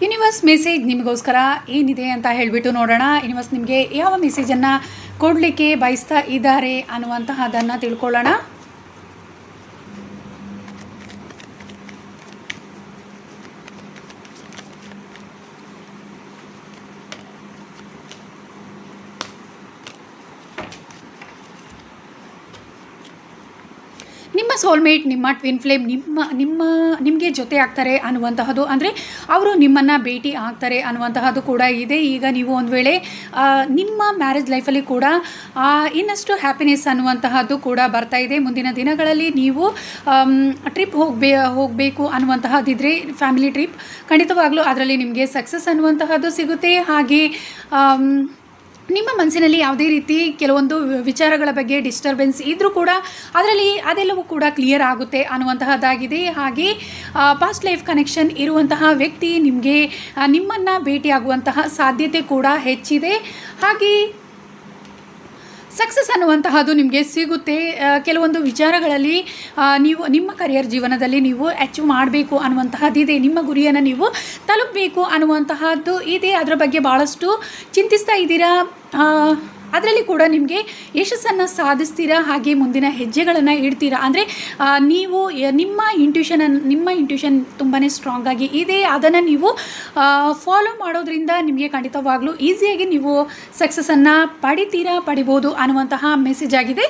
Universe message ನಿಮಗೋಸ್ಕರ ಏನಿದೆ ಅಂತ ಹೇಳಿಬಿಟ್ಟು ನೋಡೋಣ. ಯೂನಿವರ್ಸ್ ನಿಮಗೆ ಯಾವ ಮೆಸೇಜನ್ನು ಕೊಡಲಿಕ್ಕೆ ಬಯಸ್ತಾ ಇದ್ದಾರೆ ಅನ್ನುವಂತಹದನ್ನು ತಿಳ್ಕೊಳ್ಳೋಣ. ನಿಮ್ಮ ಸೋಲ್ಮೇಟ್, ನಿಮ್ಮ ಟ್ವಿನ್ ಫ್ಲೇಮ್ ನಿಮಗೆ ಜೊತೆ ಆಗ್ತಾರೆ ಅನ್ನುವಂತಹದ್ದು, ಅಂದರೆ ಅವರು ನಿಮ್ಮನ್ನು ಭೇಟಿ ಆಗ್ತಾರೆ ಅನ್ನುವಂತಹದ್ದು ಕೂಡ ಇದೆ. ಈಗ ನೀವು ಒಂದು ವೇಳೆ ನಿಮ್ಮ ಮ್ಯಾರೇಜ್ ಲೈಫಲ್ಲಿ ಕೂಡ ಇನ್ನಷ್ಟು ಹ್ಯಾಪಿನೆಸ್ ಅನ್ನುವಂತಹದ್ದು ಕೂಡ ಬರ್ತಾ ಇದೆ. ಮುಂದಿನ ದಿನಗಳಲ್ಲಿ ನೀವು ಟ್ರಿಪ್ ಹೋಗಬೇಕು ಅನ್ನುವಂತಹದ್ದಿದ್ರೆ ಫ್ಯಾಮಿಲಿ ಟ್ರಿಪ್ ಖಂಡಿತವಾಗ್ಲೂ ಅದರಲ್ಲಿ ನಿಮಗೆ ಸಕ್ಸಸ್ ಅನ್ನುವಂತಹದ್ದು ಸಿಗುತ್ತೆ. ಹಾಗೆ ನಿಮ್ಮ ಮನಸ್ಸಿನಲ್ಲಿ ಯಾವುದೇ ರೀತಿ ಕೆಲವೊಂದು ವಿಚಾರಗಳ ಬಗ್ಗೆ ಡಿಸ್ಟರ್ಬೆನ್ಸ್ ಇದ್ದರೂ ಕೂಡ ಅದೆಲ್ಲವೂ ಕೂಡ ಕ್ಲಿಯರ್ ಆಗುತ್ತೆ ಅನ್ನುವಂತಹದ್ದಾಗಿದೆ. ಹಾಗೆ ಪಾಸ್ಟ್ ಲೈಫ್ ಕನೆಕ್ಷನ್ ಇರುವಂತಹ ವ್ಯಕ್ತಿ ನಿಮ್ಮನ್ನು ಭೇಟಿಯಾಗುವಂತಹ ಸಾಧ್ಯತೆ ಕೂಡ ಹೆಚ್ಚಿದೆ. ಹಾಗೆ ಸಕ್ಸಸ್ ಅನ್ನುವಂತಹದ್ದು ನಿಮಗೆ ಸಿಗುತ್ತೆ. ಕೆಲವೊಂದು ವಿಚಾರಗಳಲ್ಲಿ ನೀವು ನಿಮ್ಮ ಕರಿಯರ್ ಜೀವನದಲ್ಲಿ ನೀವು ಅಚೀವ್ ಮಾಡಬೇಕು ಅನ್ನುವಂತಹದ್ದಿದೆ. ನಿಮ್ಮ ಗುರಿಯನ್ನು ನೀವು ತಲುಪಬೇಕು ಅನ್ನುವಂತಹದ್ದು ಇದೆ. ಅದರ ಬಗ್ಗೆ ಭಾಳಷ್ಟು ಚಿಂತಿಸ್ತಾ ಇದ್ದೀರಾ. ಅದರಲ್ಲಿ ಕೂಡ ನಿಮಗೆ ಯಶಸ್ಸನ್ನು ಸಾಧಿಸ್ತೀರಾ. ಹಾಗೆ ಮುಂದಿನ ಹೆಜ್ಜೆಗಳನ್ನು ಇಡ್ತೀರಾ. ಅಂದರೆ ನೀವು ನಿಮ್ಮ ಇಂಟ್ಯೂಷನ್ ತುಂಬಾ ಸ್ಟ್ರಾಂಗ್ ಆಗಿ ಇದೆ. ಅದನ್ನು ನೀವು ಫಾಲೋ ಮಾಡೋದ್ರಿಂದ ನಿಮಗೆ ಖಂಡಿತವಾಗ್ಲೂ ಈಸಿಯಾಗಿ ನೀವು ಸಕ್ಸಸ್ಸನ್ನು ಪಡಿಬೋದು ಅನ್ನುವಂತಹ ಮೆಸೇಜ್ ಆಗಿದೆ.